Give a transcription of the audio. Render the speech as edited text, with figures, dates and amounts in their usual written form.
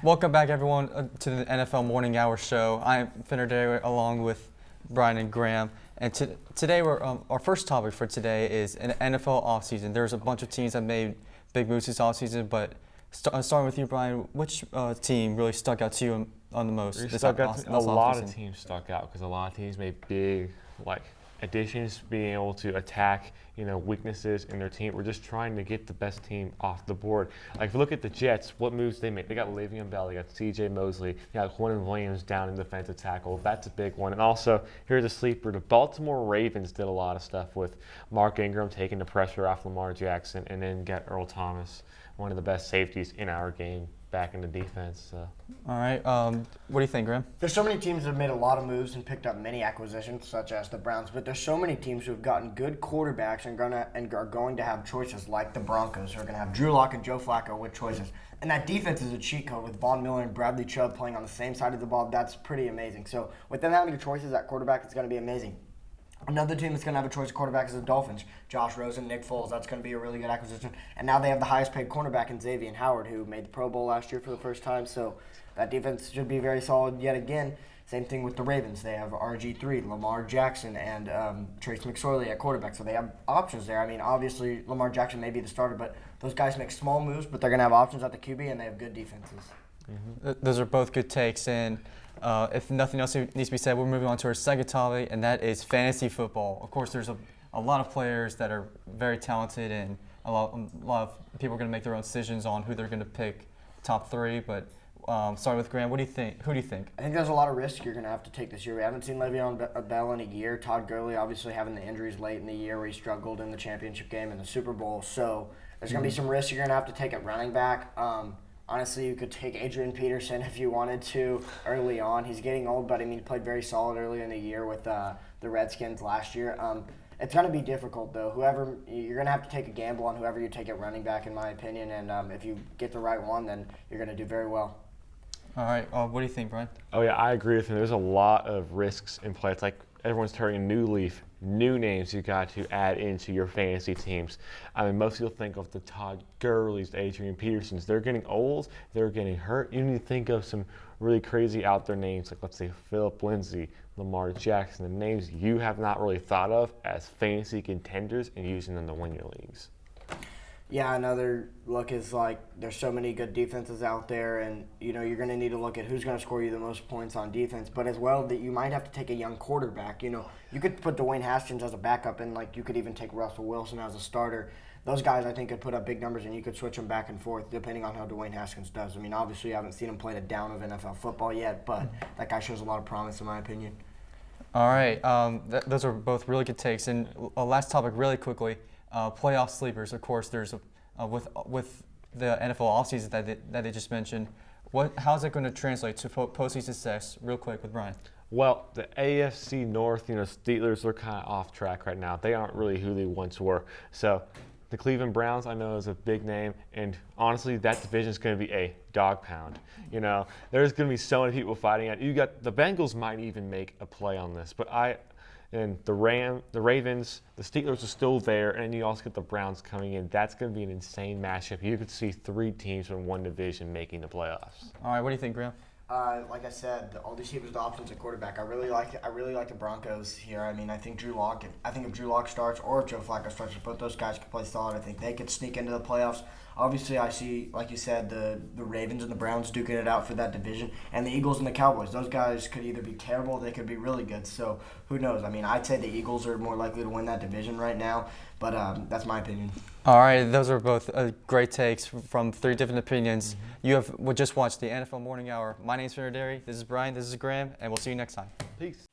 Welcome back, everyone, to the NFL Morning Hour Show. I'm Finner along with Brian and Graham. And today, our first topic for today is an NFL offseason. There's a bunch of teams that made big moves this offseason, but starting with you, Brian, which team really stuck out to you on the most? A lot of teams stuck out because a lot of teams made big, additions, being able to attack, weaknesses in their team. We're just trying to get the best team off the board. If you look at the Jets, what moves they made? They got Le'Veon Bell, they got C.J. Mosley, they got Quentin Williams down in defensive tackle. That's a big one. And also, here's a sleeper. The Baltimore Ravens did a lot of stuff with Mark Ingram taking the pressure off Lamar Jackson, and then got Earl Thomas, one of the best safeties in our game, back in the defense. So. All right. What do you think, Graham? There's so many teams that have made a lot of moves and picked up many acquisitions, such as the Browns. But there's so many teams who have gotten good quarterbacks and are going to have choices, like the Broncos, who are going to have Drew Lock and Joe Flacco with choices. And that defense is a cheat code with Von Miller and Bradley Chubb playing on the same side of the ball. That's pretty amazing. So with them having choices at quarterback, it's going to be amazing. Another team that's going to have a choice of quarterback is the Dolphins. Josh Rosen, Nick Foles. That's going to be a really good acquisition. And now they have the highest paid cornerback in Xavier Howard, who made the Pro Bowl last year for the first time. So that defense should be very solid yet again. Same thing with the Ravens. They have RG3, Lamar Jackson, and Trace McSorley at quarterback. So they have options there. I mean, obviously, Lamar Jackson may be the starter, but those guys make small moves, but they're going to have options at the QB, and they have good defenses. Mm-hmm. Those are both good takes. And if nothing else needs to be said, we're moving on to our second topic, and that is fantasy football. Of course, there's a lot of players that are very talented, and a lot of people are going to make their own decisions on who they're going to pick top three. But starting with Graham, what do you think? Who do you think? I think there's a lot of risk you're going to have to take this year. We haven't seen Le'Veon Bell in a year. Todd Gurley obviously having the injuries late in the year where he struggled in the championship game and the Super Bowl. So there's going to be some risk you're going to have to take at running back. Honestly, you could take Adrian Peterson if you wanted to early on. He's getting old, but he played very solid early in the year with the Redskins last year. It's going to be difficult, though. You're going to have to take a gamble on whoever you take at running back, in my opinion. And if you get the right one, then you're going to do very well. All right. What do you think, Brian? Oh, yeah, I agree with him. There's a lot of risks in play. It's like everyone's turning a new leaf, new names you got to add into your fantasy teams. Most people think of the Todd Gurleys, the Adrian Petersons. They're getting old. They're getting hurt. You need to think of some really crazy out there names, like let's say Philip Lindsay, Lamar Jackson, the names you have not really thought of as fantasy contenders and using them to win your leagues. Yeah, another look is there's so many good defenses out there, and you're going to need to look at who's going to score you the most points on defense, but as well that you might have to take a young quarterback. You could put Dwayne Haskins as a backup, and you could even take Russell Wilson as a starter. Those guys I think could put up big numbers, and you could switch them back and forth depending on how Dwayne Haskins does. Obviously you haven't seen him play a down of NFL football yet, but that guy shows a lot of promise in my opinion. All right. Those are both really good takes. And last topic really quickly. Playoff sleepers. Of course, there's with the NFL offseason that they just mentioned. How's it going to translate to postseason success? Real quick with Brian. Well, the AFC North, Steelers are kind of off track right now. They aren't really who they once were. So the Cleveland Browns, I know, is a big name, and honestly, that division is going to be a dog pound. There's going to be so many people fighting it. You got the Bengals might even make a play on this, but and the Ravens, the Steelers are still there, and you also get the Browns coming in. That's going to be an insane matchup. You could see three teams from one division making the playoffs. All right, what do you think, Graham? Like I said, all these teams with options at quarterback. I really like the Broncos here. I think Drew Lock. If Drew Lock starts or if Joe Flacco starts, both those guys can play solid. I think they could sneak into the playoffs. Obviously, I see, like you said, the Ravens and the Browns duking it out for that division, and the Eagles and the Cowboys. Those guys could either be terrible, or they could be really good. So who knows? I'd say the Eagles are more likely to win that division right now, but that's my opinion. All right, those are both great takes from three different opinions. Mm-hmm. You have just watched the NFL Morning Hour. My name's Finner. This is Brian. This is Graham, and we'll see you next time. Peace.